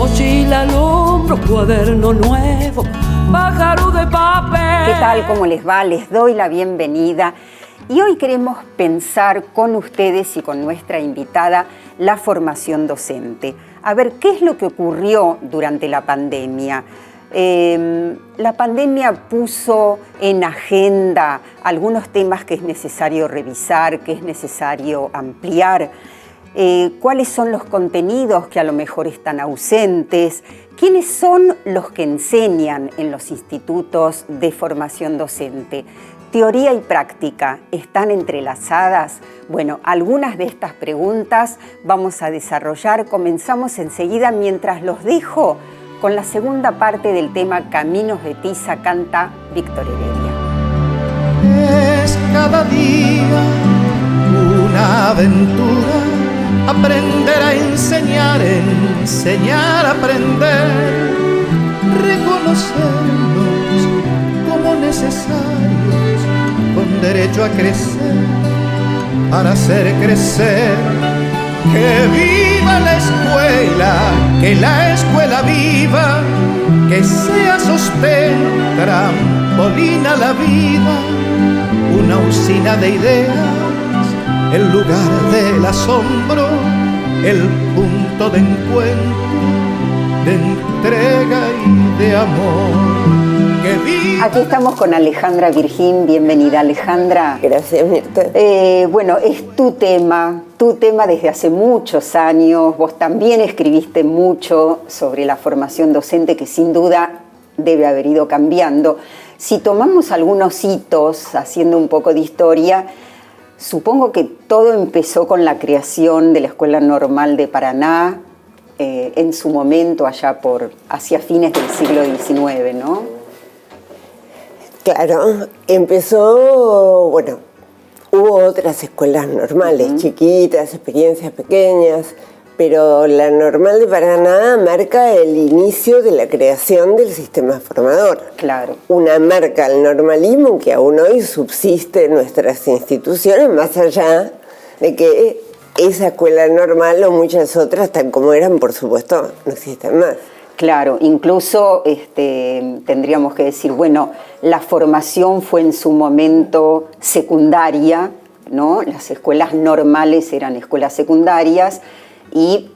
mochila al hombro, cuaderno nuevo, pájaro de papel. ¿Qué tal? ¿Cómo les va? Les doy la bienvenida. Y hoy queremos pensar con ustedes y con nuestra invitada la formación docente. A ver, ¿qué es lo que ocurrió durante la pandemia? La pandemia puso en agenda algunos temas que es necesario revisar, que es necesario ampliar. ¿Cuáles son los contenidos que a lo mejor están ausentes? ¿Quiénes son los que enseñan en los institutos de formación docente? ¿Teoría y práctica están entrelazadas? Bueno, algunas de estas preguntas vamos a desarrollar. Comenzamos enseguida mientras los dejo con la segunda parte del tema Caminos de Tiza, canta Víctor Heredia. Es cada día una aventura, aprender a enseñar, enseñar a aprender, reconocernos como necesarios, con derecho a crecer, para hacer crecer. Que viva la escuela, que la escuela viva, que sea sostén, trampolín a la vida, una usina de ideas, el lugar del asombro, el punto de encuentro, de entrega y de amor. Aquí estamos con Alejandra Virgín. Bienvenida, Alejandra. Gracias, Mirta. Bueno, es tu tema desde hace muchos años. Vos también escribiste mucho sobre la formación docente, que sin duda debe haber ido cambiando. Si tomamos algunos hitos, haciendo un poco de historia, supongo que todo empezó con la creación de la Escuela Normal de Paraná, en su momento, hacia fines del siglo XIX, ¿no? Claro, empezó, bueno, hubo otras escuelas normales, chiquitas, experiencias pequeñas, pero la Normal de Paraná marca el inicio de la creación del sistema formador. Claro. Una marca al normalismo que aún hoy subsiste en nuestras instituciones, más allá de que esa escuela normal o muchas otras, tal como eran, por supuesto, no existen más. Claro, incluso tendríamos que decir, bueno, la formación fue en su momento secundaria, ¿no? Las escuelas normales eran escuelas secundarias y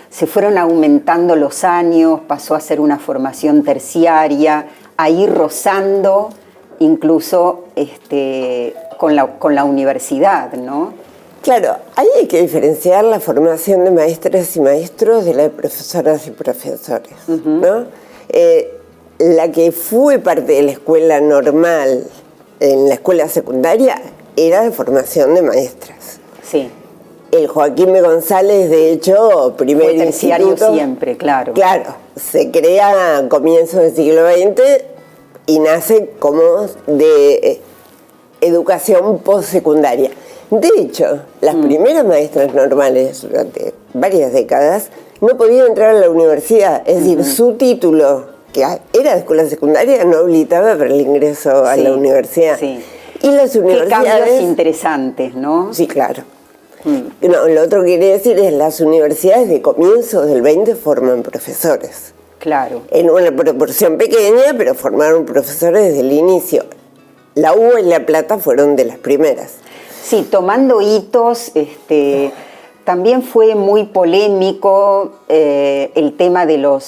se fueron aumentando los años, pasó a ser una formación terciaria, a ir rozando incluso con la universidad, ¿no? Claro, ahí hay que diferenciar la formación de maestras y maestros de la de profesoras y profesores, ¿no? La que fue parte de la escuela normal en la escuela secundaria era de formación de maestras. Sí. El Joaquín B. González, de hecho, primer fue terciario instituto, siempre, claro. Claro, se crea a comienzos del siglo XX y nace como de educación postsecundaria. De hecho, las primeras maestras normales durante varias décadas no podían entrar a la universidad. Es decir, su título, que era de escuela secundaria, no habilitaba para el ingreso a la universidad. Sí. Y las universidades... Qué cambios interesantes, ¿no? Sí, claro. No, lo otro que quiere decir es las universidades de comienzos del 20 forman profesores. Claro. En una proporción pequeña, pero formaron profesores desde el inicio. La UBA y La Plata fueron de las primeras. Sí, tomando hitos, también fue muy polémico el tema de las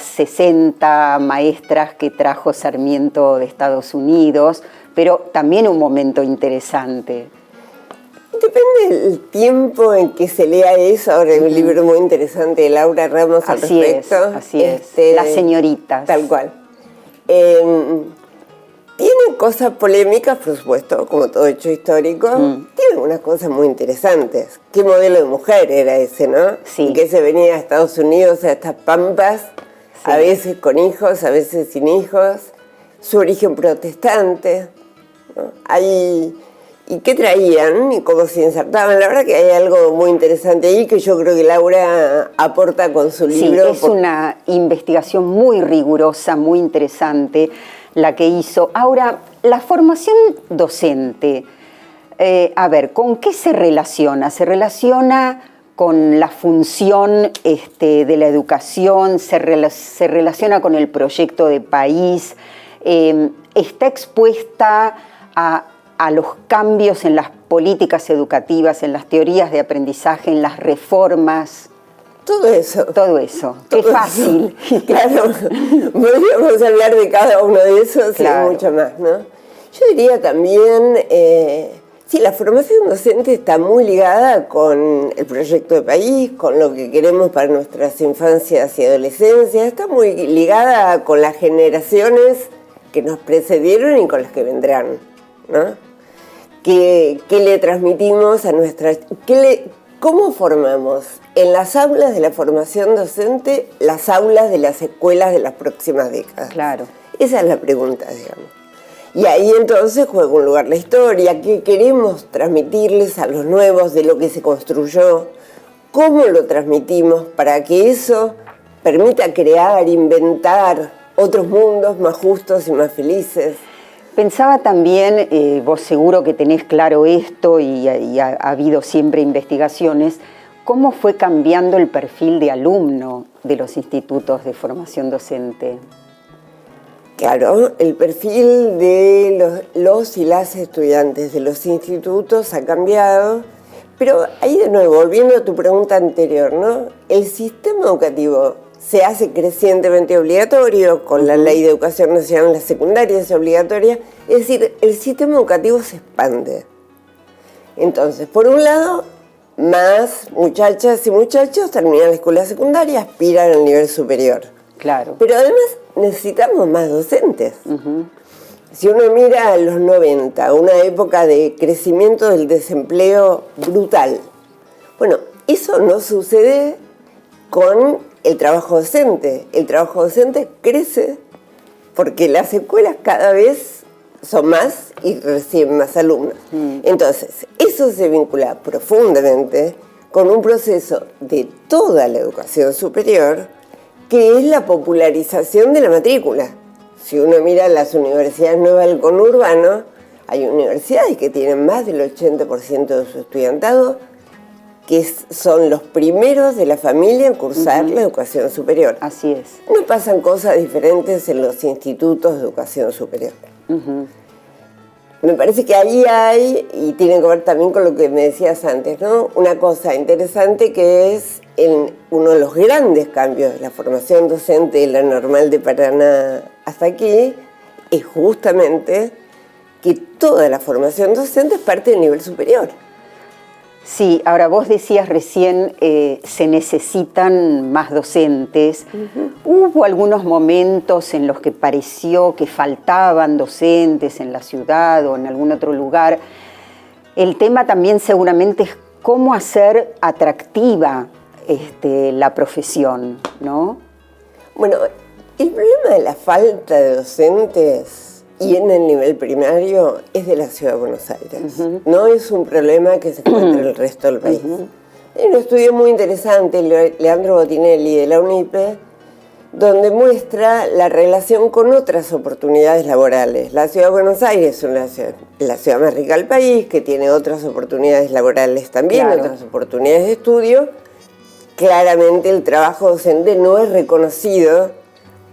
60 maestras que trajo Sarmiento de Estados Unidos, pero también un momento interesante. Depende del tiempo en que se lea eso. Ahora hay un libro muy interesante de Laura Ramos al respecto. Así es. Las señoritas. Tal cual. Tiene cosas polémicas, por supuesto, como todo hecho histórico. Tiene algunas cosas muy interesantes. ¿Qué modelo de mujer era ese, no? Sí. Y que se venía a Estados Unidos, a estas pampas, sí, a veces con hijos, a veces sin hijos. Su origen protestante, ¿no? ¿Y qué traían? Y cómo se insertaban. La verdad que hay algo muy interesante ahí que yo creo que Laura aporta con su libro. Sí, es una investigación muy rigurosa, muy interesante la que hizo. Ahora, la formación docente, a ver, ¿con qué se relaciona? Se relaciona con la función de la educación, se relaciona con el proyecto de país, está expuesta a los cambios en las políticas educativas, en las teorías de aprendizaje, en las reformas. Todo eso. Todo eso. Qué fácil. Claro, podríamos hablar de cada uno de esos claro. Y mucho más, ¿no? Yo diría también, sí, la formación docente está muy ligada con el proyecto de país, con lo que queremos para nuestras infancias y adolescencias, está muy ligada con las generaciones que nos precedieron y con las que vendrán, ¿no? ¿Qué le transmitimos a nuestras... ¿Cómo formamos en las aulas de la formación docente las aulas de las escuelas de las próximas décadas? Claro. Esa es la pregunta, digamos. Y ahí entonces juega un lugar la historia, qué queremos transmitirles a los nuevos de lo que se construyó, cómo lo transmitimos para que eso permita crear, inventar otros mundos más justos y más felices. Pensaba también, vos seguro que tenés claro esto y ha habido siempre investigaciones, ¿cómo fue cambiando el perfil de alumno de los institutos de formación docente? Claro, el perfil de los y las estudiantes de los institutos ha cambiado, pero ahí de nuevo, volviendo a tu pregunta anterior, ¿no? El sistema educativo se hace crecientemente obligatorio, con la Ley de Educación Nacional, la secundaria es obligatoria, es decir, el sistema educativo se expande. Entonces, por un lado, más muchachas y muchachos terminan la escuela secundaria, aspiran al nivel superior. Claro. Pero además necesitamos más docentes. Si uno mira a los 90, una época de crecimiento del desempleo brutal, bueno, eso no sucede con el trabajo docente. El trabajo docente crece porque las escuelas cada vez son más y reciben más alumnos. Entonces, eso se vincula profundamente con un proceso de toda la educación superior, que es la popularización de la matrícula. Si uno mira las universidades nuevas del conurbano, hay universidades que tienen más del 80% de su estudiantado que son los primeros de la familia en cursar la educación superior. Así es. No pasan cosas diferentes en los institutos de educación superior. Me parece que ahí hay, y tiene que ver también con lo que me decías antes, ¿no? Una cosa interesante que es uno de los grandes cambios de la formación docente de la Normal de Paraná hasta aquí, es justamente que toda la formación docente es parte del nivel superior. Sí, ahora vos decías recién, se necesitan más docentes. Hubo algunos momentos en los que pareció que faltaban docentes en la ciudad o en algún otro lugar. El tema también seguramente es cómo hacer atractiva la profesión, ¿no? Bueno, el problema de la falta de docentes y en el nivel primario es de la Ciudad de Buenos Aires. No es un problema que se encuentra en el resto del país. Hay un estudio muy interesante, Leandro Botinelli, de la UNIPE, donde muestra la relación con otras oportunidades laborales. La Ciudad de Buenos Aires es la ciudad más rica del país, que tiene otras oportunidades laborales también, claro, otras oportunidades de estudio. Claramente el trabajo docente no es reconocido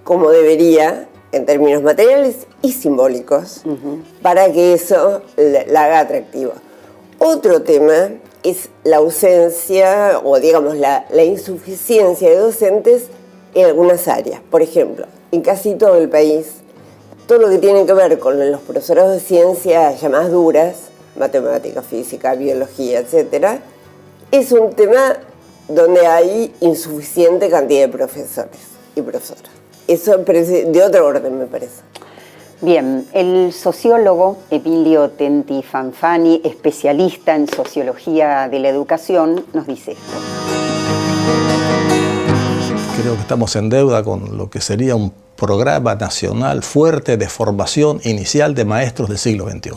como debería en términos materiales y simbólicos, para que eso la haga atractiva. Otro tema es la ausencia o digamos la insuficiencia de docentes en algunas áreas. Por ejemplo, en casi todo el país, todo lo que tiene que ver con los profesorados de ciencias ya más duras, matemática, física, biología, etc., es un tema donde hay insuficiente cantidad de profesores y profesoras. Eso de otro orden, me parece. Bien, el sociólogo Emilio Tenti Fanfani, especialista en sociología de la educación, nos dice esto. Creo que estamos en deuda con lo que sería un programa nacional fuerte de formación inicial de maestros del siglo XXI.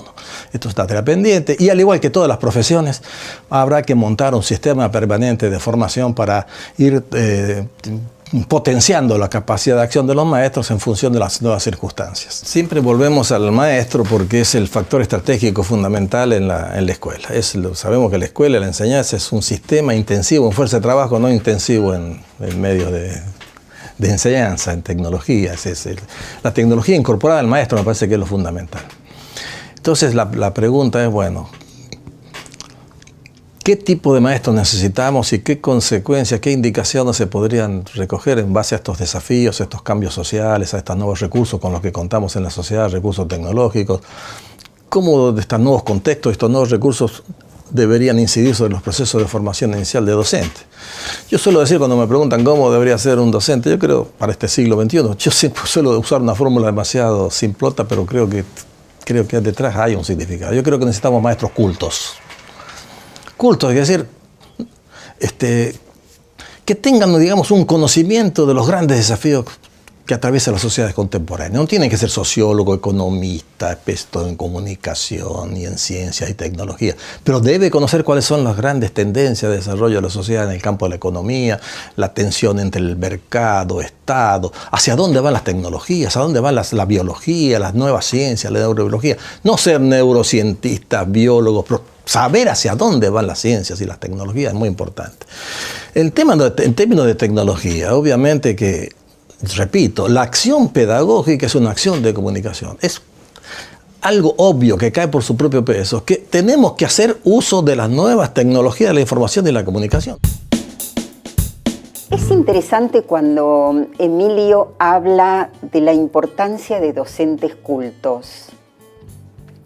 Esto está tarea pendiente y al igual que todas las profesiones, habrá que montar un sistema permanente de formación para ir potenciando la capacidad de acción de los maestros en función de las nuevas circunstancias. Siempre volvemos al maestro porque es el factor estratégico fundamental en la escuela. Sabemos que la escuela, la enseñanza es un sistema intensivo en fuerza de trabajo, no intensivo en medios de enseñanza, en tecnologías. La tecnología incorporada al maestro me parece que es lo fundamental. Entonces la pregunta es, bueno, ¿qué tipo de maestros necesitamos y qué consecuencias, qué indicaciones se podrían recoger en base a estos desafíos, a estos cambios sociales, a estos nuevos recursos con los que contamos en la sociedad, recursos tecnológicos? ¿Cómo de estos nuevos contextos, estos nuevos recursos deberían incidir sobre los procesos de formación inicial de docentes? Yo suelo decir cuando me preguntan cómo debería ser un docente, yo creo para este siglo XXI, yo siempre suelo usar una fórmula demasiado simplota, pero creo que detrás hay un significado. Yo creo que necesitamos maestros cultos. Cultos, es decir, que tengan, digamos, un conocimiento de los grandes desafíos que atraviesan las sociedades contemporáneas. No tienen que ser sociólogo, economista, experto en comunicación y en ciencia y tecnología, pero debe conocer cuáles son las grandes tendencias de desarrollo de la sociedad en el campo de la economía, la tensión entre el mercado, Estado, hacia dónde van las tecnologías, a dónde va la biología, las nuevas ciencias, la neurobiología. No ser neurocientistas, biólogos, pero saber hacia dónde van las ciencias y las tecnologías es muy importante. En términos de tecnología, obviamente que, repito, la acción pedagógica es una acción de comunicación. Es algo obvio que cae por su propio peso, que tenemos que hacer uso de las nuevas tecnologías de la información y la comunicación. Es interesante cuando Emilio habla de la importancia de docentes cultos.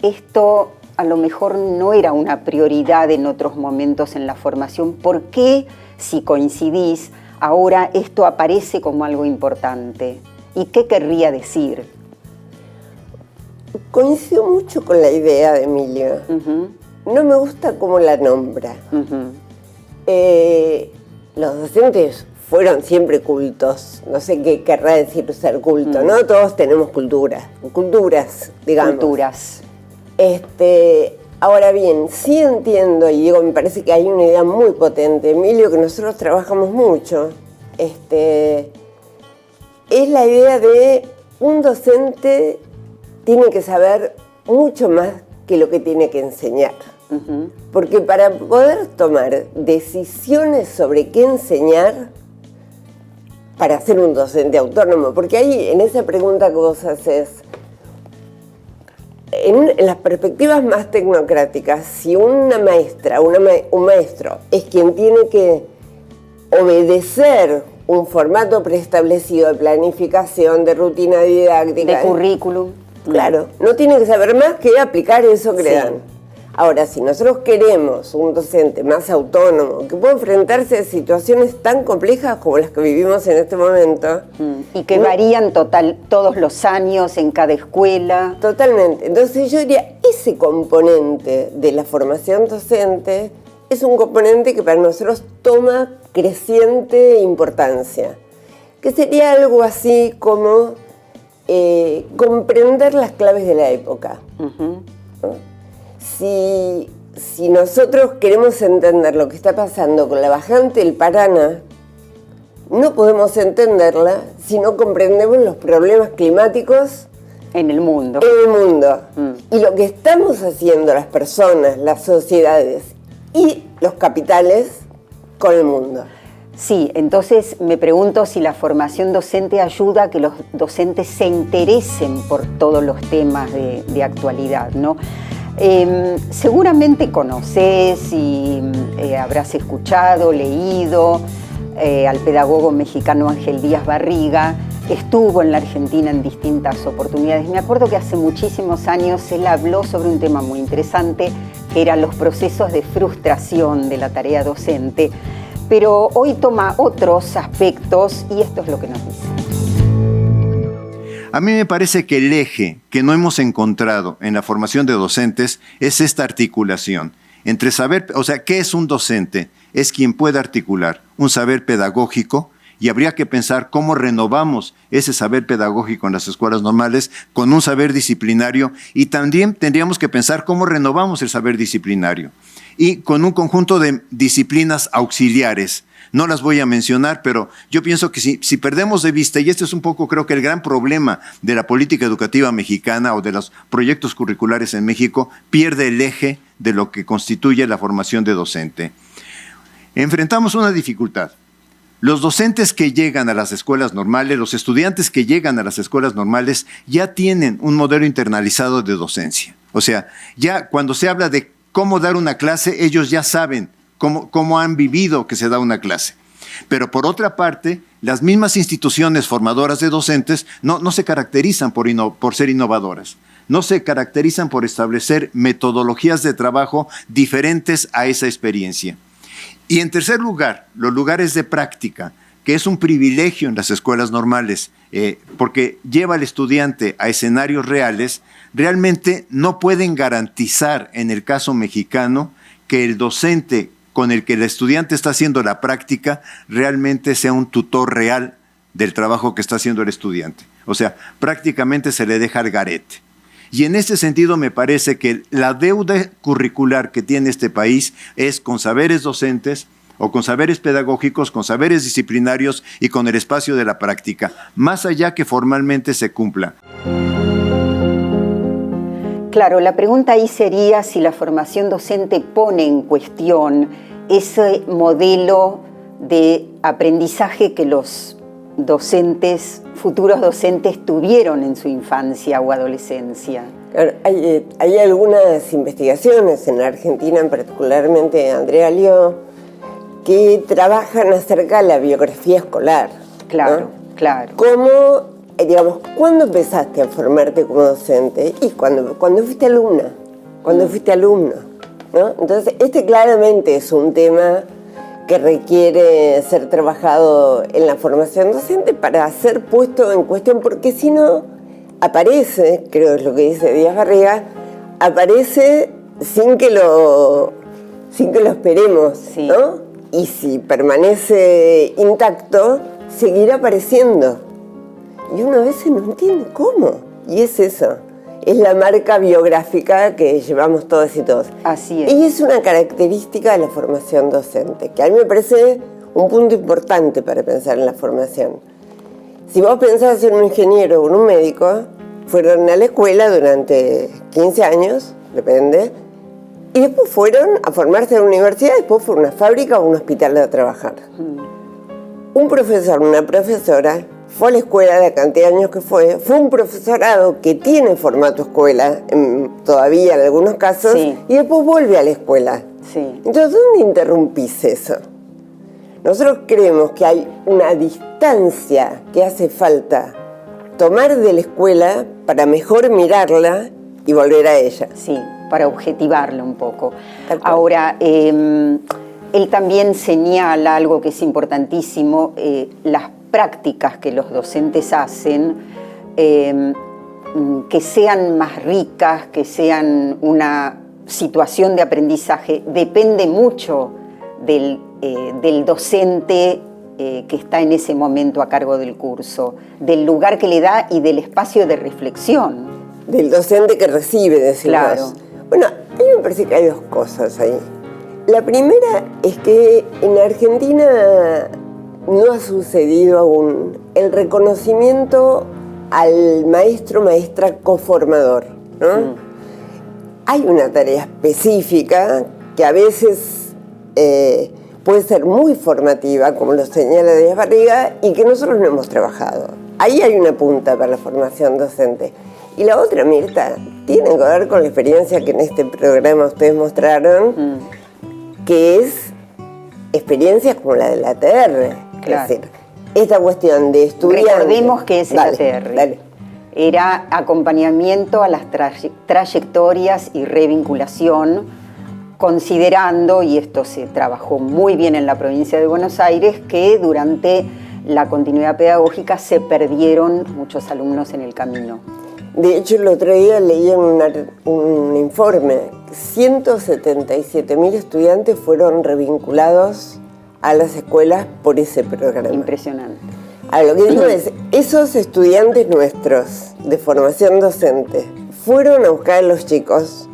Esto a lo mejor no era una prioridad en otros momentos en la formación. ¿Por qué, si coincidís, ahora esto aparece como algo importante? ¿Y qué querría decir? Coincido mucho con la idea de Emilio. No me gusta cómo la nombra. Los docentes fueron siempre cultos. No sé qué querrá decir ser culto, ¿no? Todos tenemos culturas, digamos. Culturas. Ahora bien, sí entiendo, y digo, me parece que hay una idea muy potente, Emilio, que nosotros trabajamos mucho. Es la idea de un docente tiene que saber mucho más que lo que tiene que enseñar. Porque para poder tomar decisiones sobre qué enseñar, para ser un docente autónomo, porque ahí en esa pregunta que vos haces, en las perspectivas más tecnocráticas, si una maestra, un maestro es quien tiene que obedecer un formato preestablecido de planificación, de rutina didáctica, de currículum, claro, no tiene que saber más que aplicar eso que le dan. Ahora, si nosotros queremos un docente más autónomo, que pueda enfrentarse a situaciones tan complejas como las que vivimos en este momento. Y que varían todos los años en cada escuela. Totalmente. Entonces yo diría, ese componente de la formación docente es un componente que para nosotros toma creciente importancia. Que sería algo así como comprender las claves de la época. ¿No? Si nosotros queremos entender lo que está pasando con la bajante del Paraná, no podemos entenderla si no comprendemos los problemas climáticos en el mundo. Y lo que estamos haciendo las personas, las sociedades y los capitales con el mundo. Sí, entonces me pregunto si la formación docente ayuda a que los docentes se interesen por todos los temas de actualidad, ¿no? Seguramente conoces y habrás escuchado, leído al pedagogo mexicano Ángel Díaz Barriga. Estuvo en la Argentina en distintas oportunidades. Me acuerdo que hace muchísimos años él habló sobre un tema muy interesante, que eran los procesos de frustración de la tarea docente. Pero hoy toma otros aspectos y esto es lo que nos dice. A mí me parece que el eje que no hemos encontrado en la formación de docentes es esta articulación entre saber, o sea, ¿qué es un docente? Es quien puede articular un saber pedagógico y habría que pensar cómo renovamos ese saber pedagógico en las escuelas normales con un saber disciplinario y también tendríamos que pensar cómo renovamos el saber disciplinario. y con un conjunto de disciplinas auxiliares. No las voy a mencionar, pero yo pienso que si perdemos de vista, y este es un poco creo que el gran problema de la política educativa mexicana o de los proyectos curriculares en México, pierde el eje de lo que constituye la formación de docente. Enfrentamos una dificultad. Los docentes que llegan a las escuelas normales, los estudiantes que llegan a las escuelas normales, ya tienen un modelo internalizado de docencia. O sea, ya cuando se habla de cómo dar una clase, ellos ya saben cómo han vivido que se da una clase. Pero por otra parte, las mismas instituciones formadoras de docentes no se caracterizan por ser innovadoras. No se caracterizan por establecer metodologías de trabajo diferentes a esa experiencia. Y en tercer lugar, los lugares de práctica, que es un privilegio en las escuelas normales, porque lleva al estudiante a escenarios reales, realmente no pueden garantizar en el caso mexicano que el docente con el que el estudiante está haciendo la práctica realmente sea un tutor real del trabajo que está haciendo el estudiante. O sea, prácticamente se le deja al garete. Y en ese sentido me parece que la deuda curricular que tiene este país es con saberes docentes o con saberes pedagógicos, con saberes disciplinarios y con el espacio de la práctica, más allá que formalmente se cumpla. Claro, la pregunta ahí sería si la formación docente pone en cuestión ese modelo de aprendizaje que los docentes, futuros docentes, tuvieron en su infancia o adolescencia. Claro, hay algunas investigaciones en Argentina, particularmente Andrea Lió, que trabajan acerca de la biografía escolar. Claro, ¿no? claro. ¿Cómo, digamos, cuándo empezaste a formarte como docente? Y cuando fuiste alumna, cuando fuiste alumno, ¿no? Entonces, claramente es un tema que requiere ser trabajado en la formación docente para ser puesto en cuestión, porque si no, aparece, creo es lo que dice Díaz Barriga, aparece sin que lo esperemos, sí, ¿no? Y si permanece intacto, seguirá apareciendo. Y uno a veces no entiende cómo. Y es eso. Es la marca biográfica que llevamos todas y todos. Así es. Y es una característica de la formación docente, que a mí me parece un punto importante para pensar en la formación. Si vos pensás en un ingeniero o en un médico, fueron a la escuela durante 15 años, depende, y después fueron a formarse en la universidad, después fueron a una fábrica o a un hospital a trabajar. Un profesor, una profesora, fue a la escuela la cantidad de años que fue un profesorado que tiene formato escuela, todavía en algunos casos, sí, y después vuelve a la escuela. Sí. Entonces, ¿dónde interrumpís eso? Nosotros creemos que hay una distancia que hace falta tomar de la escuela para mejor mirarla y volver a ella. Sí, para objetivarlo un poco. Ahora, él también señala algo que es importantísimo, las prácticas que los docentes hacen, que sean más ricas, que sean una situación de aprendizaje, depende mucho del docente que está en ese momento a cargo del curso, del lugar que le da y del espacio de reflexión. Del docente que recibe, decimos. Claro. Bueno, a mí me parece que hay dos cosas ahí. La primera es que en Argentina no ha sucedido aún el reconocimiento al maestro, maestra coformador, ¿no? Hay una tarea específica que a veces puede ser muy formativa, como lo señala Díaz Barriga, y que nosotros no hemos trabajado. Ahí hay una punta para la formación docente. Y la otra, Mirta, tiene que ver con la experiencia que en este programa ustedes mostraron, que es experiencias como la de la ATR. Claro. Es decir, esta cuestión de estudiantes... Recordemos que es el ATR. Dale. Era acompañamiento a las trayectorias y revinculación, considerando, y esto se trabajó muy bien en la provincia de Buenos Aires, que durante la continuidad pedagógica se perdieron muchos alumnos en el camino. De hecho, el otro día leí un informe, 177.000 estudiantes fueron revinculados a las escuelas por ese programa. Impresionante. Ahora, lo que digo es, esos estudiantes nuestros de formación docente fueron a buscar a los chicos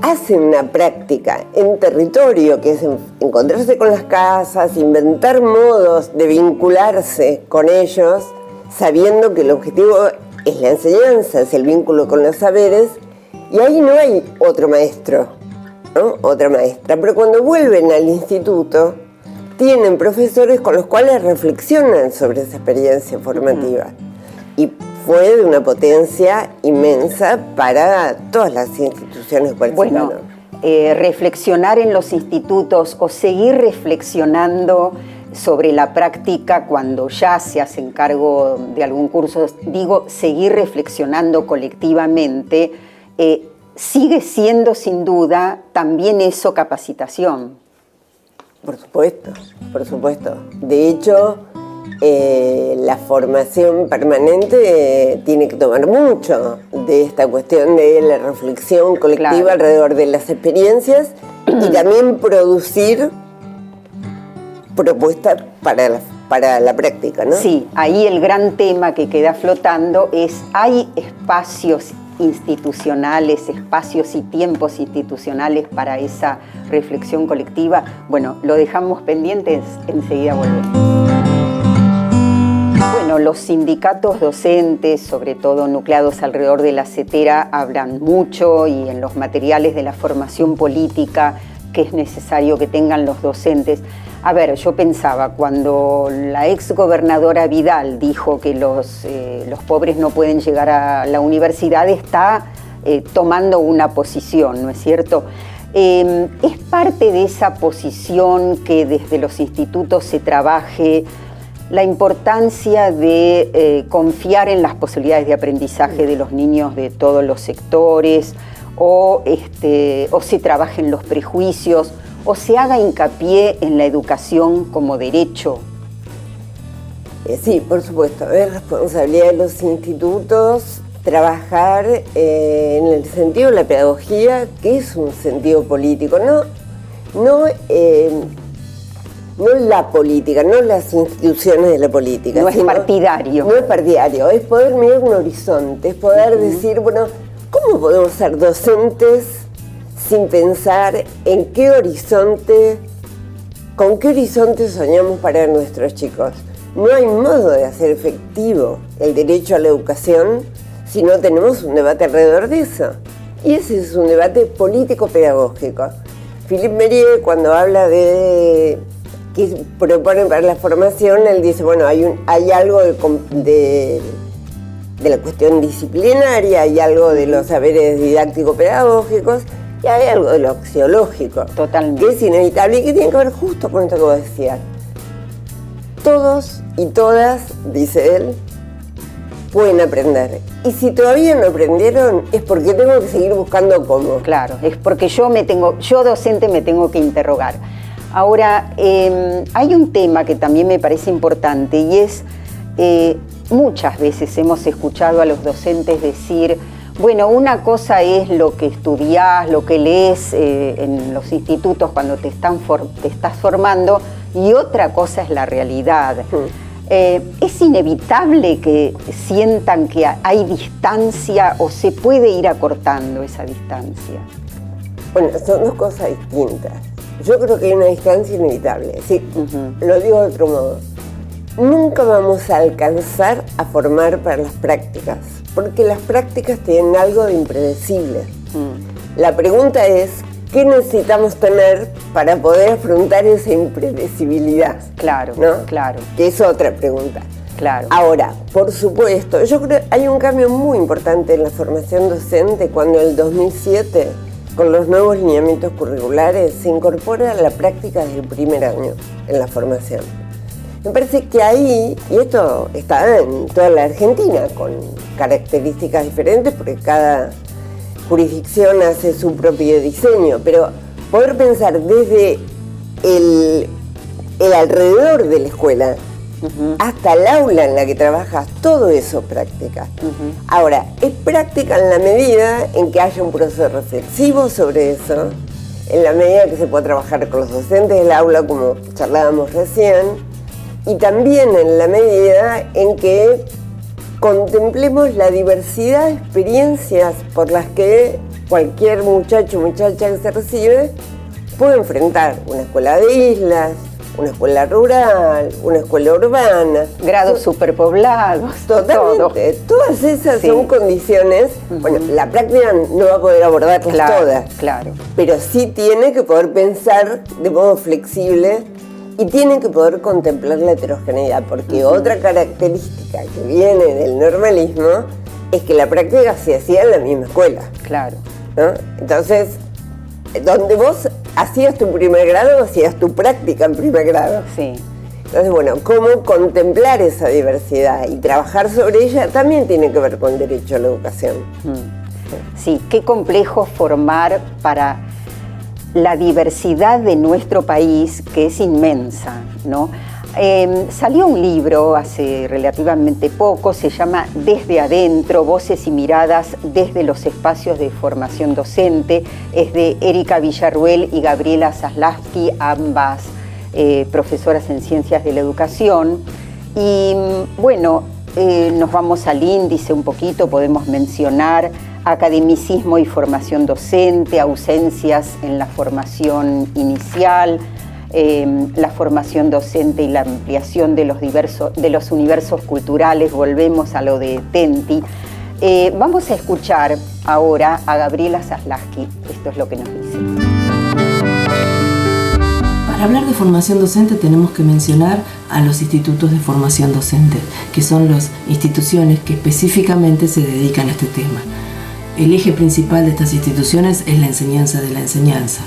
hacen una práctica en territorio, que es encontrarse con las casas, inventar modos de vincularse con ellos, sabiendo que el objetivo es la enseñanza, es el vínculo con los saberes, y ahí no hay otro maestro, ¿no? Otra maestra. Pero cuando vuelven al instituto, tienen profesores con los cuales reflexionan sobre esa experiencia formativa. Y fue de una potencia inmensa para todas las instituciones participantes. Bueno, reflexionar en los institutos o seguir reflexionando sobre la práctica cuando ya se hacen cargo de algún curso, digo, seguir reflexionando colectivamente, sigue siendo sin duda también eso capacitación. Por supuesto, por supuesto. De hecho, la formación permanente tiene que tomar mucho de esta cuestión de la reflexión colectiva alrededor de las experiencias y también producir propuestas para la práctica, ¿no? Sí, ahí el gran tema que queda flotando es, ¿hay espacios institucionales, espacios y tiempos institucionales para esa reflexión colectiva? Bueno, lo dejamos pendientes, enseguida volvemos. Bueno, los sindicatos docentes, sobre todo nucleados alrededor de la CETERA, hablan mucho y en los materiales de la formación política que es necesario que tengan los docentes. A ver, yo pensaba, cuando la exgobernadora Vidal dijo que los pobres no pueden llegar a la universidad, está tomando una posición, ¿no es cierto? ¿Es parte de esa posición que desde los institutos se trabaje la importancia de confiar en las posibilidades de aprendizaje de los niños de todos los sectores, o se trabajen los prejuicios, o se haga hincapié en la educación como derecho? Sí, por supuesto. Es responsabilidad de los institutos trabajar en el sentido de la pedagogía, que es un sentido político, no la política, no las instituciones de la política. No es partidario. No es partidario, es poder mirar un horizonte, es poder decir, bueno, ¿cómo podemos ser docentes sin pensar en qué horizonte, con qué horizonte soñamos para nuestros chicos? No hay modo de hacer efectivo el derecho a la educación si no tenemos un debate alrededor de eso. Y ese es un debate político-pedagógico. Philippe Mérieux, cuando habla de qué propone para la formación, él dice, bueno, hay algo de la cuestión disciplinaria, hay algo de los saberes didáctico-pedagógicos y hay algo de lo axiológico. Totalmente. Que es inevitable y que tiene que ver justo con esto que vos decías. Todos y todas, dice él, pueden aprender. Y si todavía no aprendieron, es porque tengo que seguir buscando cómo. Claro, es porque yo docente me tengo que interrogar. Ahora, hay un tema que también me parece importante y es, muchas veces hemos escuchado a los docentes decir, bueno, una cosa es lo que estudiás, lo que lees en los institutos cuando te estás formando, y otra cosa es la realidad. ¿Es inevitable que sientan que hay distancia o se puede ir acortando esa distancia? Bueno, son dos cosas distintas. Yo creo que hay una distancia inevitable. Sí, lo digo de otro modo. Nunca vamos a alcanzar a formar para las prácticas, porque las prácticas tienen algo de impredecible. La pregunta es, ¿qué necesitamos tener para poder afrontar esa impredecibilidad? Claro, ¿no? Claro. Que es otra pregunta. Claro. Ahora, por supuesto, yo creo que hay un cambio muy importante en la formación docente cuando en el 2007, con los nuevos lineamientos curriculares, se incorpora la práctica desde el primer año en la formación. Me parece que ahí, y esto está en toda la Argentina, con características diferentes, porque cada jurisdicción hace su propio diseño, pero poder pensar desde el alrededor de la escuela hasta el aula en la que trabajas, todo eso es práctica. Ahora, es práctica en la medida en que haya un proceso reflexivo sobre eso, en la medida que se pueda trabajar con los docentes del aula, como charlábamos recién, y también en la medida en que contemplemos la diversidad de experiencias por las que cualquier muchacho o muchacha que se recibe puede enfrentar una escuela de islas, una escuela rural, una escuela urbana. Grados superpoblados. Totalmente. Todo. Todas esas Sí. son condiciones. Bueno, la práctica no va a poder abordarlas todas. Claro. Pero sí tiene que poder pensar de modo flexible y tiene que poder contemplar la heterogeneidad, porque otra característica que viene del normalismo es que la práctica se hacía en la misma escuela, Claro. ¿no? Entonces, donde vos hacías tu primer grado, hacías tu práctica en primer grado. Sí. Entonces, bueno, cómo contemplar esa diversidad y trabajar sobre ella también tiene que ver con derecho a la educación. Sí, qué complejo formar para la diversidad de nuestro país, que es inmensa, ¿no? Salió un libro hace relativamente poco, se llama Desde Adentro, Voces y Miradas desde los espacios de formación docente. Es de Erika Villarruel y Gabriela Zaslavsky, ambas profesoras en Ciencias de la Educación. Y bueno, nos vamos al índice un poquito, podemos mencionar academicismo y formación docente, ausencias en la formación inicial, la formación docente y la ampliación de los universos culturales. Volvemos a lo de Tenti. Vamos a escuchar ahora a Gabriela Zaslavsky. Esto es lo que nos dice. Para hablar de formación docente tenemos que mencionar a los institutos de formación docente, que son las instituciones que específicamente se dedican a este tema. El eje principal de estas instituciones es la enseñanza de la enseñanza.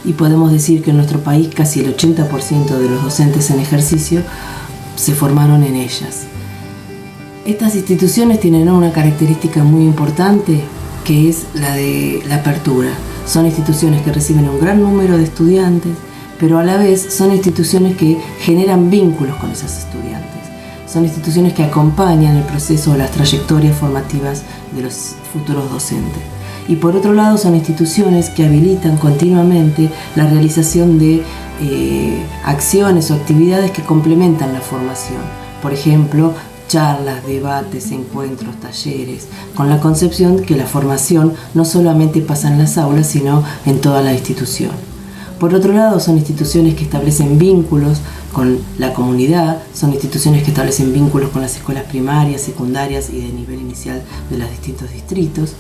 Y podemos decir que en nuestro país casi el 80% de los docentes en ejercicio se formaron en ellas. Estas instituciones tienen una característica muy importante, que es la de la apertura. Son instituciones que reciben un gran número de estudiantes, pero a la vez son instituciones que generan vínculos con esos estudiantes. Son instituciones que acompañan el proceso o las trayectorias formativas de los futuros docentes. Y por otro lado son instituciones que habilitan continuamente la realización de acciones o actividades que complementan la formación. Por ejemplo, charlas, debates, encuentros, talleres, con la concepción que la formación no solamente pasa en las aulas, sino en toda la institución. Por otro lado, son instituciones que establecen vínculos con la comunidad, son instituciones que establecen vínculos con las escuelas primarias, secundarias y de nivel inicial de los distintos distritos.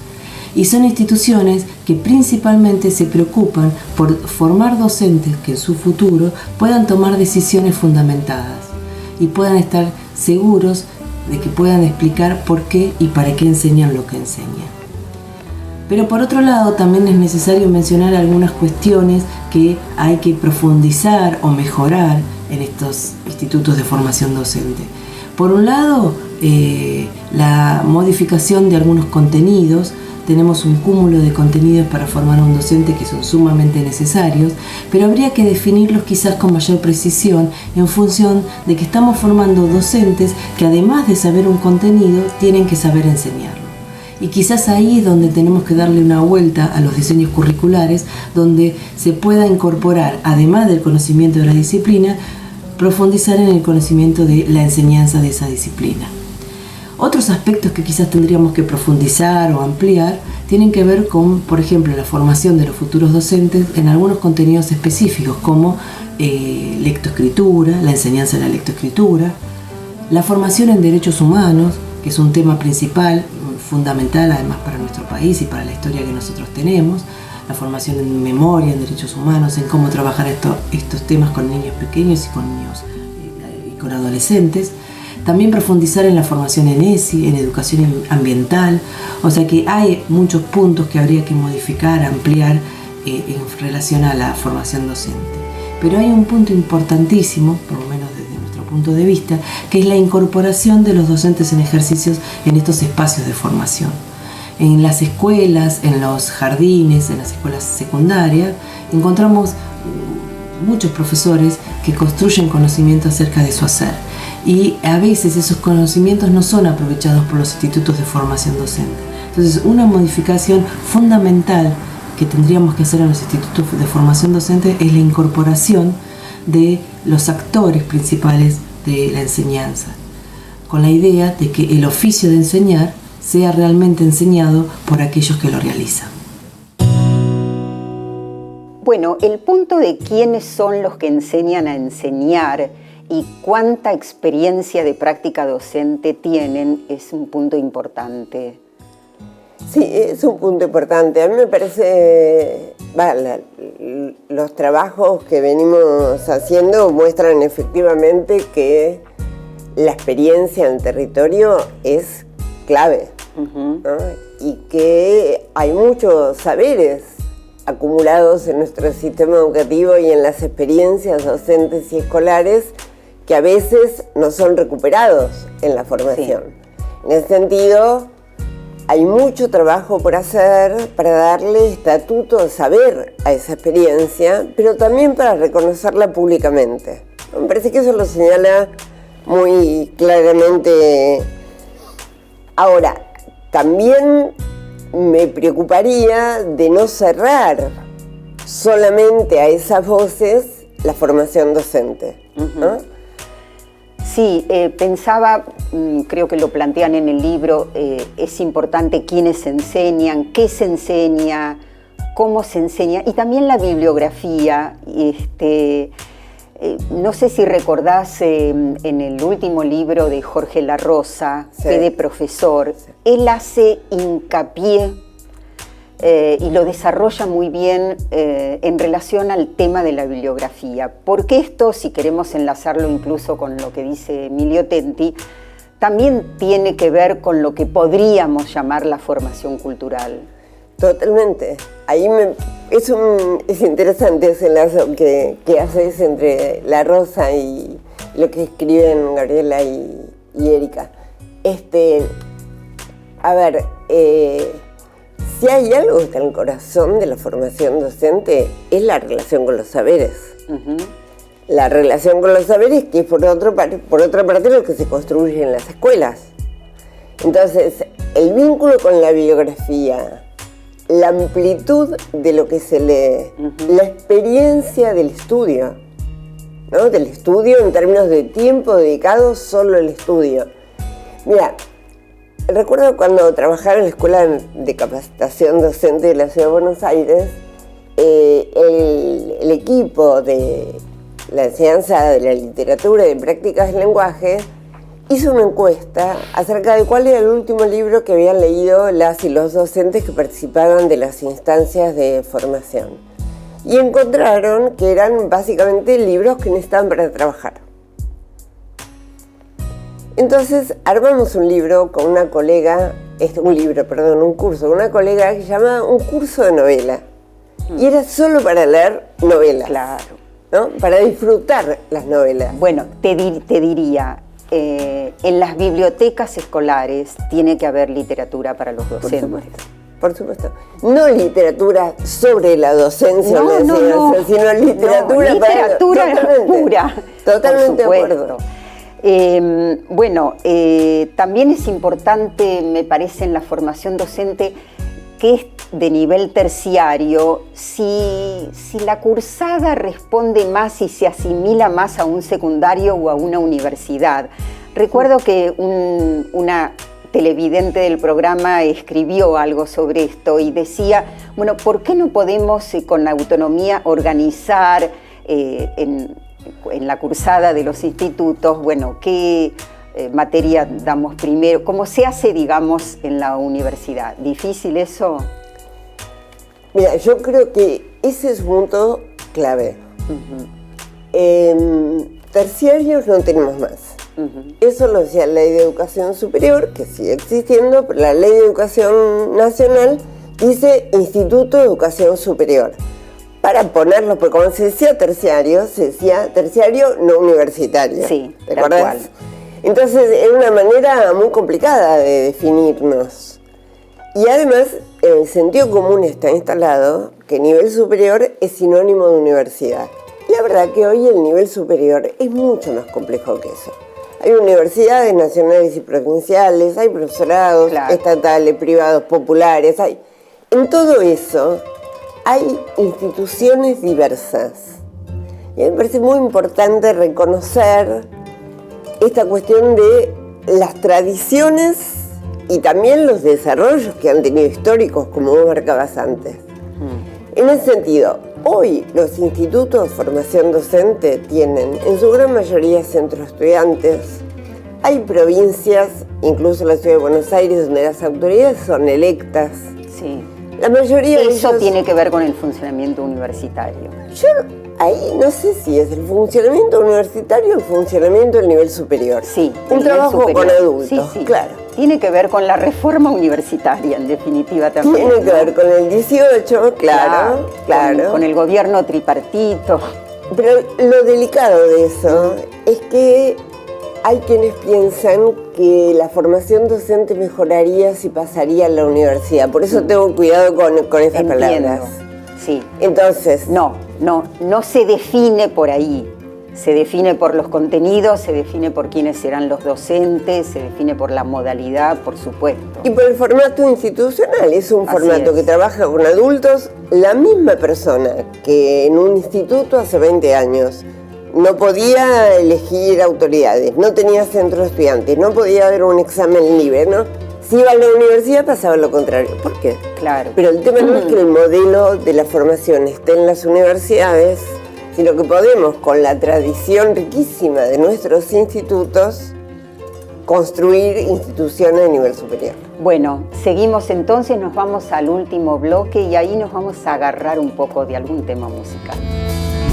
Y son instituciones que principalmente se preocupan por formar docentes que en su futuro puedan tomar decisiones fundamentadas y puedan estar seguros de que puedan explicar por qué y para qué enseñan lo que enseñan. Pero por otro lado también es necesario mencionar algunas cuestiones que hay que profundizar o mejorar en estos institutos de formación docente. Por un lado, la modificación de algunos contenidos. Tenemos un cúmulo de contenidos para formar a un docente que son sumamente necesarios, pero habría que definirlos quizás con mayor precisión en función de que estamos formando docentes que además de saber un contenido, tienen que saber enseñarlo. Y quizás ahí es donde tenemos que darle una vuelta a los diseños curriculares, donde se pueda incorporar, además del conocimiento de la disciplina, profundizar en el conocimiento de la enseñanza de esa disciplina. Otros aspectos que quizás tendríamos que profundizar o ampliar tienen que ver con, por ejemplo, la formación de los futuros docentes en algunos contenidos específicos como lectoescritura, la enseñanza de la lectoescritura, la formación en derechos humanos, que es un tema principal, fundamental además para nuestro país y para la historia que nosotros tenemos, la formación en memoria, en derechos humanos, en cómo trabajar estos temas con niños pequeños y con niños y con adolescentes. También profundizar en la formación en ESI, en educación ambiental. O sea que hay muchos puntos que habría que modificar, ampliar en relación a la formación docente. Pero hay un punto importantísimo, por lo menos desde nuestro punto de vista, que es la incorporación de los docentes en ejercicios en estos espacios de formación. En las escuelas, en los jardines, en las escuelas secundarias, encontramos muchos profesores que construyen conocimiento acerca de su hacer. Y a veces esos conocimientos no son aprovechados por los institutos de formación docente. Entonces, una modificación fundamental que tendríamos que hacer en los institutos de formación docente es la incorporación de los actores principales de la enseñanza, con la idea de que el oficio de enseñar sea realmente enseñado por aquellos que lo realizan. Bueno, el punto de quiénes son los que enseñan a enseñar y cuánta experiencia de práctica docente tienen es un punto importante. Sí, es un punto importante. A mí me parece, los trabajos que venimos haciendo muestran efectivamente que la experiencia en el territorio es clave, ¿no? Y que hay muchos saberes acumulados en nuestro sistema educativo y en las experiencias docentes y escolares que a veces no son recuperados en la formación. Sí. En ese sentido, hay mucho trabajo por hacer para darle estatuto de saber a esa experiencia, pero también para reconocerla públicamente. Me parece que eso lo señala muy claramente. Ahora, también me preocuparía de no cerrar solamente a esas voces la formación docente, ¿no? Sí, pensaba, creo que lo plantean en el libro, es importante quiénes enseñan, qué se enseña, cómo se enseña, y también la bibliografía. No sé si recordás en el último libro de Jorge La Rosa, sí, Fe de Profesor, sí, él hace hincapié y lo desarrolla muy bien en relación al tema de la bibliografía. Porque esto, si queremos enlazarlo incluso con lo que dice Emilio Tenti, también tiene que ver con lo que llamar la formación cultural. Totalmente. Ahí es interesante ese enlace que haces entre La Rosa y lo que escriben Gabriela y Erika. Si hay algo que está en el corazón de la formación docente, es la relación con los saberes. La relación con los saberes, que es por otra parte lo que se construye en las escuelas. Entonces, el vínculo con la bibliografía, la amplitud de lo que se lee, la experiencia del estudio, ¿no? Del estudio en términos de tiempo dedicado solo al estudio. Mira, recuerdo cuando trabajaba en la Escuela de Capacitación Docente de la Ciudad de Buenos Aires, el equipo de la enseñanza de la literatura y de prácticas del lenguaje hizo una encuesta acerca de cuál era el último libro que habían leído las y los docentes que participaban de las instancias de formación. Y encontraron que eran básicamente libros que necesitaban para trabajar. Entonces armamos un curso con una colega que se llama Un Curso de Novela. Y era solo para leer novelas. Claro. ¿No? Para disfrutar las novelas. Bueno, te diría, en las bibliotecas escolares tiene que haber literatura para los docentes. Por supuesto. No literatura sobre la docencia o la enseñanza, sino literatura pura. Totalmente de acuerdo. También es importante, me parece, en la formación docente, que es de nivel terciario, si la cursada responde más y se asimila más a un secundario o a una universidad. Recuerdo que una televidente del programa escribió algo sobre esto y decía, bueno, ¿por qué no podemos con autonomía organizar en la cursada de los institutos, bueno, qué materia damos primero, cómo se hace, digamos, en la universidad? ¿Difícil eso? Mira, yo creo que ese es un punto clave. Terciarios no tenemos más. Eso lo decía la Ley de Educación Superior, que sigue existiendo, pero la Ley de Educación Nacional dice Instituto de Educación Superior. Para ponerlo, porque como se decía terciario no universitario. Sí, ¿te acordás? Entonces era una manera muy complicada de definirnos. Y además, en el sentido común está instalado que nivel superior es sinónimo de universidad. La verdad que hoy el nivel superior es mucho más complejo que eso. Hay universidades nacionales y provinciales, hay profesorados estatales, privados, populares. En todo eso hay instituciones diversas. Y me parece muy importante reconocer esta cuestión de las tradiciones y también los desarrollos que han tenido históricos, como vos marcabas antes. En ese sentido, hoy los institutos de formación docente tienen en su gran mayoría centros estudiantes. Hay provincias, incluso la ciudad de Buenos Aires, donde las autoridades son electas. Sí. La mayoría de Eso ellos, tiene que ver con el funcionamiento universitario. yo ahí no sé si es el funcionamiento universitario o el funcionamiento del nivel superior. Sí. Un el trabajo superior. con adultos, Sí, sí. claro. Tiene que ver con la reforma universitaria, en definitiva también. Tiene que ver con el 18, claro. Con el gobierno tripartito. Pero lo delicado de eso es que hay quienes piensan que la formación docente mejoraría si pasaría a la universidad. Por eso tengo cuidado con esas Entiendo. palabras. Sí. Entonces, No se define por ahí. Se define por los contenidos, se define por quiénes serán los docentes, se define por la modalidad, por supuesto. y por el formato institucional, es un Así formato es. que trabaja con adultos, la misma persona que en un instituto hace 20 años no podía elegir autoridades, no tenía centro de estudiantes, no podía haber un examen libre, ¿no? Si iba a la universidad pasaba lo contrario. ¿Por qué? Claro. Pero el tema no es que el modelo de la formación esté en las universidades, sino que podemos, con la tradición riquísima de nuestros institutos, construir instituciones de nivel superior. Bueno, seguimos entonces, nos vamos al último bloque y ahí nos vamos a agarrar un poco de algún tema musical.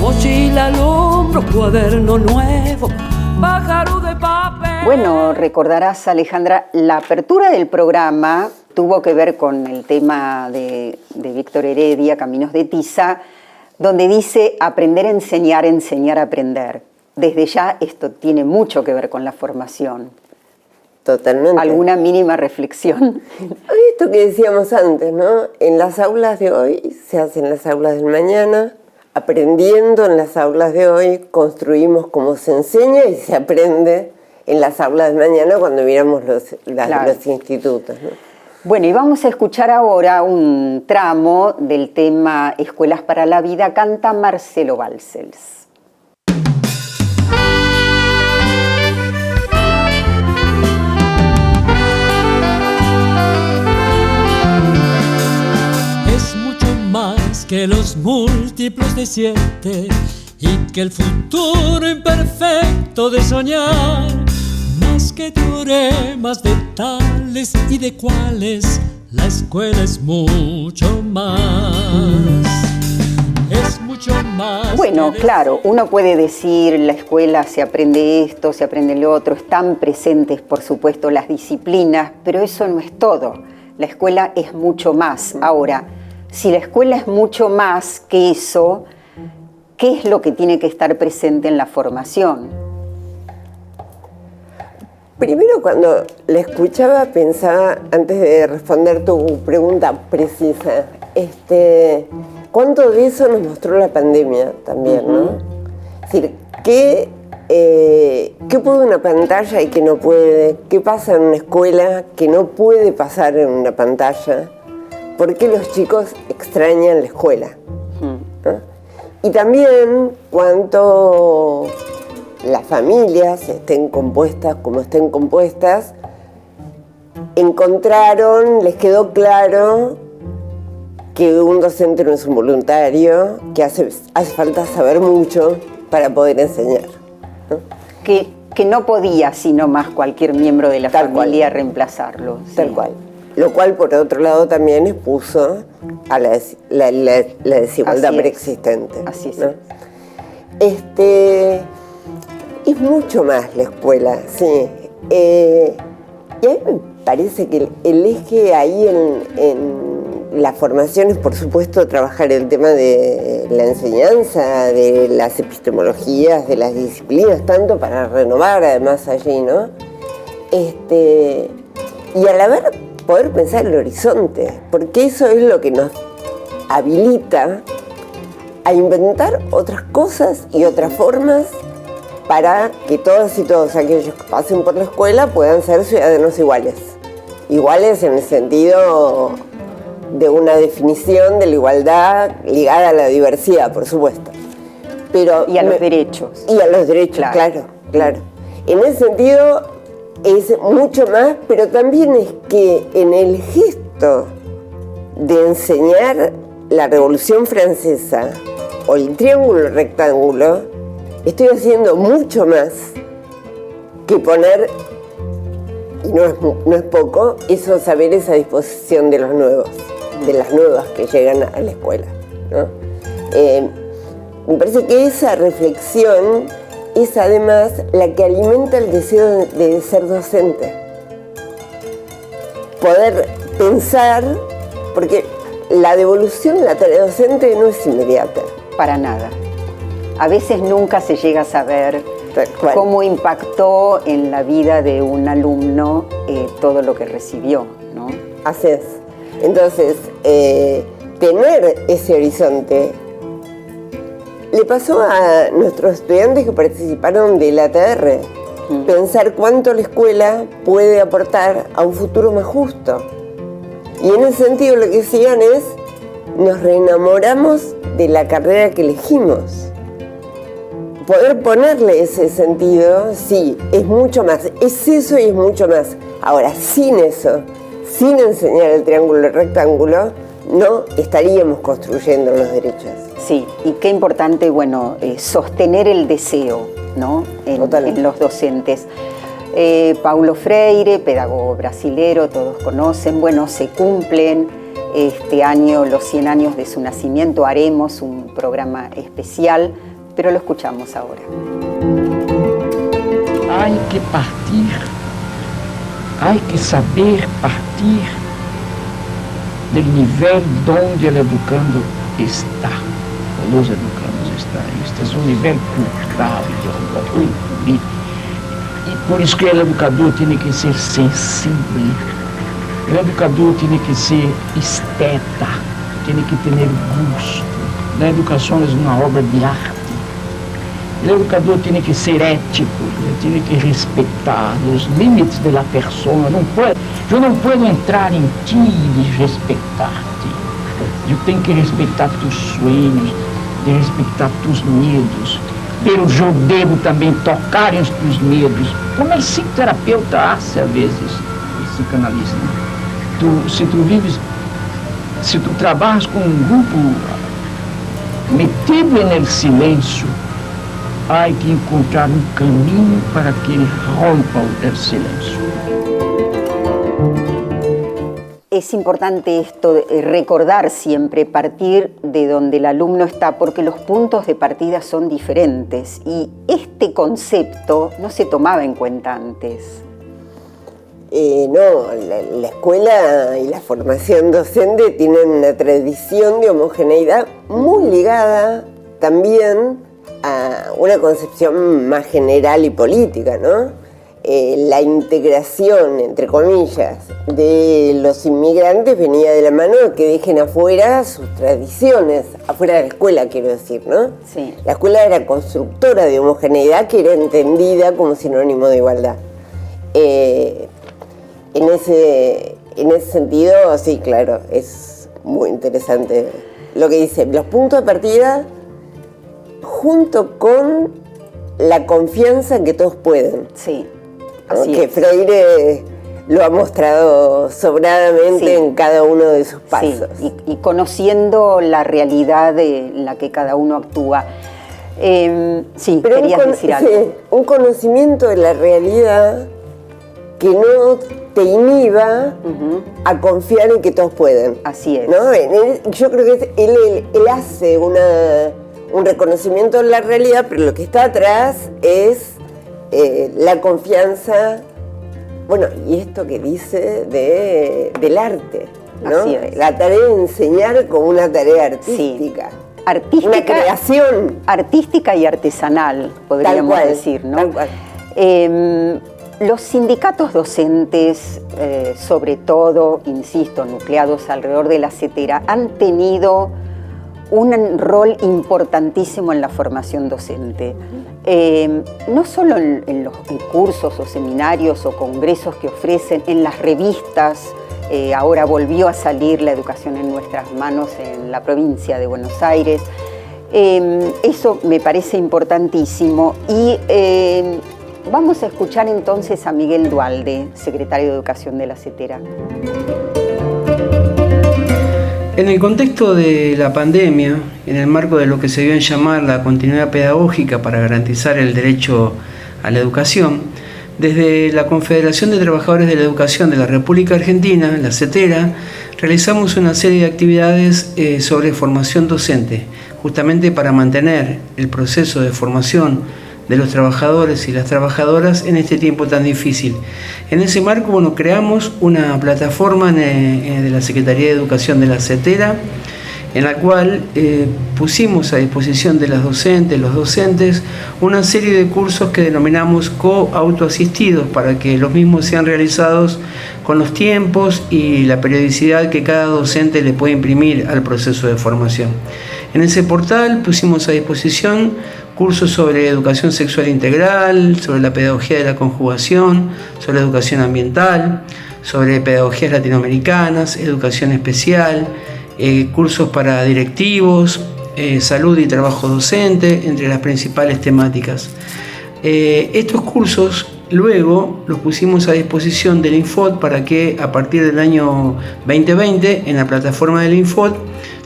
Mochila al hombro, cuaderno nuevo, pájaro de papel. Bueno, recordarás, Alejandra, la apertura del programa tuvo que ver con el tema de Víctor Heredia, Caminos de Tiza, donde dice aprender a enseñar a aprender. Desde ya esto tiene mucho que ver con la formación. Totalmente. ¿Alguna mínima reflexión? Esto que decíamos antes, ¿no? En las aulas de hoy se hacen las aulas del mañana, aprendiendo en las aulas de hoy, construimos como se enseña y se aprende en las aulas de mañana cuando miramos los institutos, ¿no? Bueno, y vamos a escuchar ahora un tramo del tema Escuelas para la Vida, canta Marcelo Balcells. Es mucho más que los múltiplos de 7 y que el futuro imperfecto de soñar. Más que teoremas de tales y de cuales, la escuela es mucho más. Es mucho más. Bueno, claro, uno puede decir la escuela se aprende esto, se aprende lo otro, están presentes por supuesto las disciplinas, pero eso no es todo. La escuela es mucho más. Ahora, si la escuela es mucho más que eso, ¿qué es lo que tiene que estar presente en la formación? Primero, cuando la escuchaba, pensaba, antes de responder tu pregunta precisa, ¿cuánto de eso nos mostró la pandemia también, no? Es decir, ¿qué puede una pantalla y qué no puede? ¿Qué pasa en una escuela que no puede pasar en una pantalla? ¿Por qué los chicos extrañan la escuela? ¿No? Y también cuánto las familias, estén compuestas como estén compuestas, les quedó claro que un docente no es un voluntario, que hace falta saber mucho para poder enseñar, ¿no? Que no podía, sino más cualquier miembro de la familia reemplazarlo. Tal Sí. cual. Lo cual, por otro lado, también expuso a la desigualdad Así es. preexistente. Así es. ¿no? Es mucho más la escuela, sí. Y a mí me parece que el eje ahí en la formación es, por supuesto, trabajar el tema de la enseñanza, de las epistemologías, de las disciplinas, tanto para renovar además allí, ¿no? Y a la vez poder pensar el horizonte, porque eso es lo que nos habilita a inventar otras cosas y otras formas para que todas y todos aquellos que pasen por la escuela puedan ser ciudadanos iguales. Iguales en el sentido de una definición de la igualdad ligada a la diversidad, por supuesto. Pero Y a los derechos. Y a los derechos, claro. En ese sentido es mucho más, pero también es que en el gesto de enseñar la Revolución Francesa o el triángulo rectángulo, estoy haciendo mucho más que poner, y no es poco, esos saberes a disposición de los nuevos, de las nuevas que llegan a la escuela, ¿no? Me parece que esa reflexión es además la que alimenta el deseo de ser docente. Poder pensar, porque la devolución, la tarea docente no es inmediata. Para nada. A veces nunca se llega a saber cómo impactó en la vida de un alumno todo lo que recibió, ¿no? Así es. Entonces, tener ese horizonte le pasó a nuestros estudiantes que participaron del ATR. Pensar cuánto la escuela puede aportar a un futuro más justo. Y en ese sentido lo que decían es, nos reenamoramos de la carrera que elegimos. Poder ponerle ese sentido, sí, es mucho más, es eso y es mucho más. Ahora, sin eso, sin enseñar el triángulo y el rectángulo, no estaríamos construyendo los derechos. Sí, y qué importante, bueno, sostener el deseo, ¿no? En los docentes. Paulo Freire, pedagogo brasilero, todos conocen, bueno, se cumplen este año los 100 años de su nacimiento, haremos un programa especial, pero lo escuchamos ahora. Hay que partir, hay que saber partir del nivel donde el educando está, o los educandos están. Este es un nivel cultural, político. Y por eso que el educador tiene que ser sensible, el educador tiene que ser esteta, tiene que tener gusto. La educación es una obra de arte. El educador tiene que ser ético, tiene que respetar los límites de la persona. Yo no puedo entrar en ti y respetarte. Yo tengo que respetar tus sueños, de respetar tus miedos. Pero eu devo também tocar os teus medos, como o psicoterapeuta hace a vezes, o psicanalista. Se tu trabalhas com um grupo metido no silêncio, há que encontrar um caminho para que ele rompa o silêncio. Es importante esto, recordar siempre, partir de donde el alumno está, porque los puntos de partida son diferentes y este concepto no se tomaba en cuenta antes. La escuela y la formación docente tienen una tradición de homogeneidad muy ligada también a una concepción más general y política, ¿no? La integración, entre comillas, de los inmigrantes venía de la mano de que dejen afuera sus tradiciones, afuera de la escuela, quiero decir, ¿no? Sí. La escuela era constructora de homogeneidad que era entendida como sinónimo de igualdad. En ese sentido, sí, claro, es muy interesante lo que dice. Los puntos de partida, junto con la confianza en que todos pueden. Sí. Que Freire lo ha mostrado sobradamente en cada uno de sus pasos. Sí, y conociendo la realidad en la que cada uno actúa. Sí, pero querías decir algo. Sí, un conocimiento de la realidad que no te inhiba a confiar en que todos pueden. Así es. ¿No? Yo creo que él hace un reconocimiento de la realidad, pero lo que está atrás es la confianza, bueno, y esto que dice del arte, ¿no? Así es. La tarea de enseñar como una tarea artística. Sí. Artística, una creación. Artística y artesanal, podríamos decir, ¿no? Tal cual. Los sindicatos docentes, sobre todo, insisto, nucleados alrededor de la CETERA, han tenido un rol importantísimo en la formación docente. No solo en los cursos o seminarios o congresos que ofrecen, en las revistas. Ahora volvió a salir La educación en nuestras manos en la provincia de Buenos Aires. Eso me parece importantísimo y vamos a escuchar entonces a Miguel Duhalde, secretario de Educación de la CETERA. En el contexto de la pandemia, en el marco de lo que se dio en llamar la continuidad pedagógica para garantizar el derecho a la educación, desde la Confederación de Trabajadores de la Educación de la República Argentina, la CETERA, realizamos una serie de actividades sobre formación docente, justamente para mantener el proceso de formación de los trabajadores y las trabajadoras en este tiempo tan difícil. En ese marco, creamos una plataforma de la Secretaría de Educación de la CETERA, en la cual pusimos a disposición de las docentes, los docentes, una serie de cursos que denominamos co-autoasistidos, para que los mismos sean realizados con los tiempos y la periodicidad que cada docente le puede imprimir al proceso de formación. En ese portal pusimos a disposición cursos sobre educación sexual integral, sobre la pedagogía de la conjugación, sobre educación ambiental, sobre pedagogías latinoamericanas, educación especial, cursos para directivos, salud y trabajo docente, entre las principales temáticas. Estos cursos luego los pusimos a disposición del Infod para que a partir del año 2020, en la plataforma del Infod,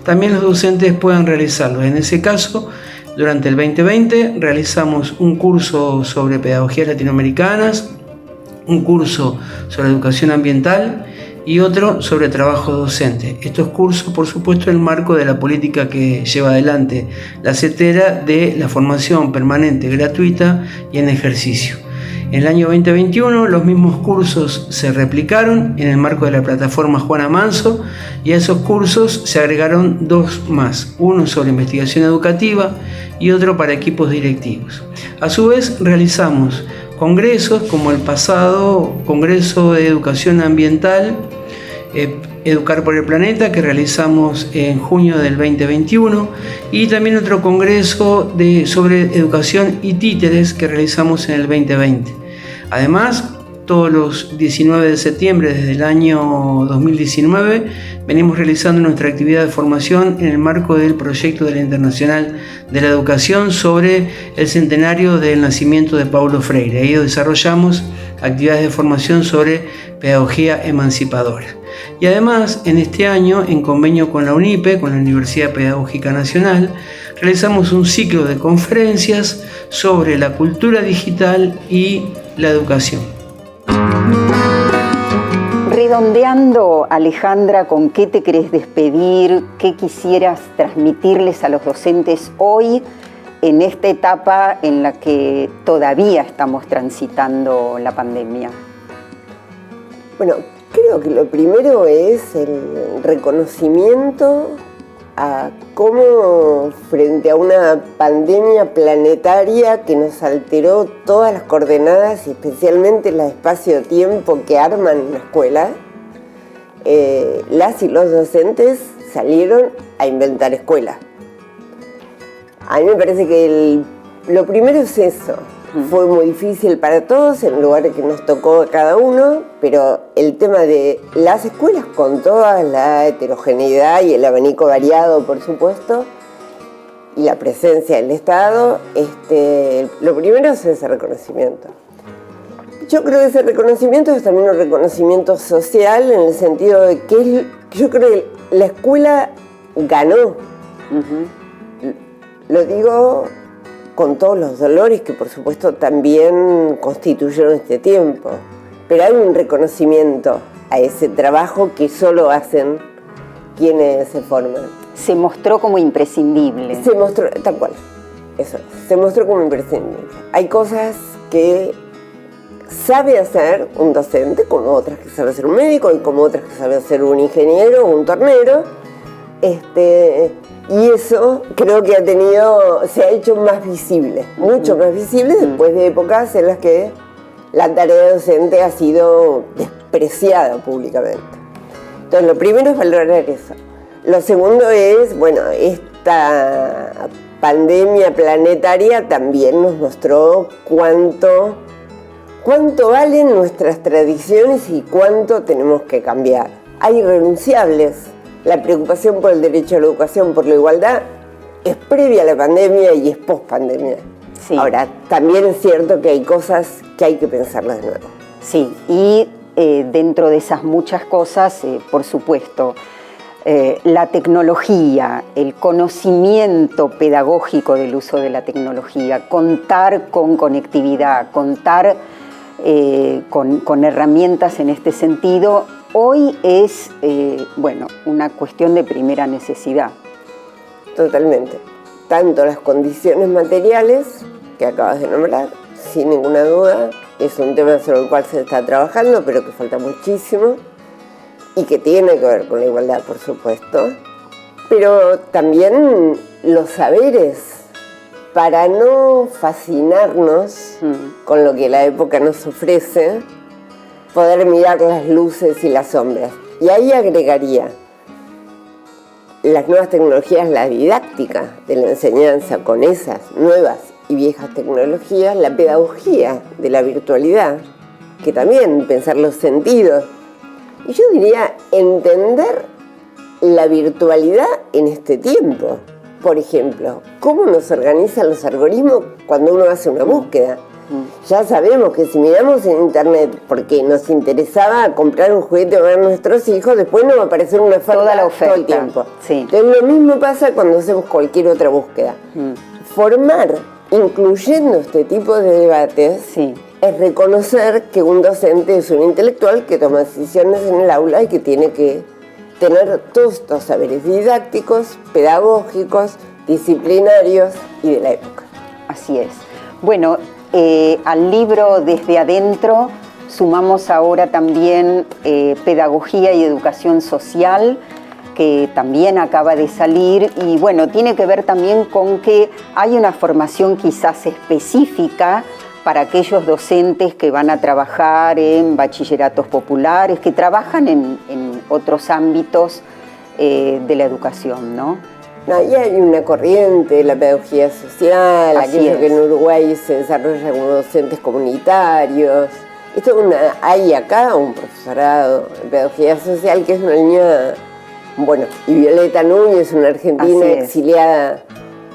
también los docentes puedan realizarlos. En ese caso, durante el 2020 realizamos un curso sobre pedagogías latinoamericanas, un curso sobre educación ambiental y otro sobre trabajo docente. Estos cursos, por supuesto, en el marco de la política que lleva adelante la CETERA de la formación permanente gratuita y en ejercicio. En el año 2021 los mismos cursos se replicaron en el marco de la plataforma Juana Manso, y a esos cursos se agregaron 2 más, uno sobre investigación educativa y otro para equipos directivos. A su vez realizamos congresos como el pasado Congreso de Educación Ambiental, Educar por el Planeta, que realizamos en junio del 2021, y también otro congreso sobre educación y títeres que realizamos en el 2020. Además, todos los 19 de septiembre desde el año 2019 venimos realizando nuestra actividad de formación en el marco del proyecto de la Internacional de la Educación sobre el centenario del nacimiento de Paulo Freire. Ahí desarrollamos actividades de formación sobre pedagogía emancipadora. Y además, en este año, en convenio con la UNIPE, con la Universidad Pedagógica Nacional, realizamos un ciclo de conferencias sobre la cultura digital y la educación. Redondeando, Alejandra, ¿con qué te querés despedir? ¿Qué quisieras transmitirles a los docentes hoy en esta etapa en la que todavía estamos transitando la pandemia? Bueno, creo que lo primero es el reconocimiento a cómo, frente a una pandemia planetaria que nos alteró todas las coordenadas y especialmente el espacio-tiempo que arman la escuela, las y los docentes salieron a inventar escuela. A mí me parece que lo primero es eso. Fue muy difícil para todos en el lugar que nos tocó a cada uno, pero el tema de las escuelas, con toda la heterogeneidad y el abanico variado, por supuesto, y la presencia del Estado, lo primero es ese reconocimiento. Yo creo que ese reconocimiento es también un reconocimiento social, en el sentido de que yo creo que la escuela ganó. Lo digo con todos los dolores que por supuesto también constituyeron este tiempo. Pero hay un reconocimiento a ese trabajo que solo hacen quienes se forman. Se mostró como imprescindible. Se mostró, tal cual, eso, se mostró como imprescindible. Hay cosas que sabe hacer un docente, como otras que sabe hacer un médico, y como otras que sabe hacer un ingeniero o un tornero. Y eso creo que se ha hecho más visible, mucho más visible después de épocas en las que la tarea docente ha sido despreciada públicamente. Entonces, lo primero es valorar eso. Lo segundo es, esta pandemia planetaria también nos mostró cuánto valen nuestras tradiciones y cuánto tenemos que cambiar. Hay irrenunciables. La preocupación por el derecho a la educación, por la igualdad, es previa a la pandemia y es post-pandemia. Sí. Ahora, también es cierto que hay cosas que hay que pensarlas de nuevo. Sí, y dentro de esas muchas cosas, por supuesto, la tecnología, el conocimiento pedagógico del uso de la tecnología, contar con conectividad, contar con herramientas en este sentido, hoy es una cuestión de primera necesidad. Totalmente. Tanto las condiciones materiales que acabas de nombrar, sin ninguna duda, es un tema sobre el cual se está trabajando, pero que falta muchísimo y que tiene que ver con la igualdad, por supuesto, pero también los saberes, para no fascinarnos con lo que la época nos ofrece, poder mirar las luces y las sombras. Y ahí agregaría las nuevas tecnologías, la didáctica de la enseñanza con esas nuevas y viejas tecnologías, la pedagogía de la virtualidad, que también pensar los sentidos. Y yo diría entender la virtualidad en este tiempo. Por ejemplo, cómo nos organizan los algoritmos cuando uno hace una búsqueda. Ya sabemos que si miramos en internet porque nos interesaba comprar un juguete para nuestros hijos, después nos va a aparecer una oferta, toda la oferta todo el tiempo. Sí. Entonces lo mismo pasa cuando hacemos cualquier otra búsqueda. Formar, incluyendo este tipo de debates, es reconocer que un docente es un intelectual que toma decisiones en el aula y que tiene que tener todos estos saberes didácticos, pedagógicos, disciplinarios y de la época. Así es. Bueno, al libro Desde Adentro sumamos ahora también Pedagogía y Educación Social, que también acaba de salir, y bueno, tiene que ver también con que hay una formación quizás específica para aquellos docentes que van a trabajar en bachilleratos populares, que trabajan en otros ámbitos de la educación, ¿no? Ahí hay una corriente de la pedagogía social, aquello que en Uruguay se desarrolla como docentes comunitarios. Hay acá un profesorado de pedagogía social que es una niña, y Violeta Núñez, una argentina exiliada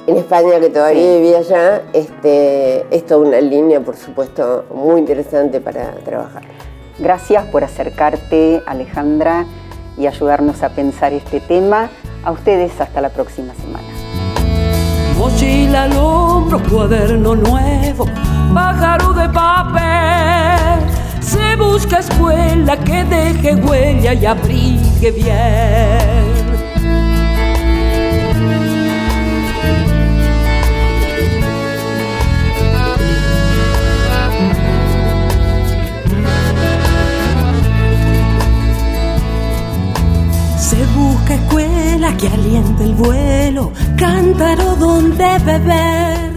en España que todavía vivía allá, es toda una línea, por supuesto, muy interesante para trabajar. Gracias por acercarte, Alejandra, y ayudarnos a pensar este tema. A ustedes hasta la próxima semana. Mochila al hombro, cuaderno nuevo, pájaro de papel. Se busca escuela que deje huella y abrigue bien. Se busca escuela que aliente el vuelo, cántaro donde beber.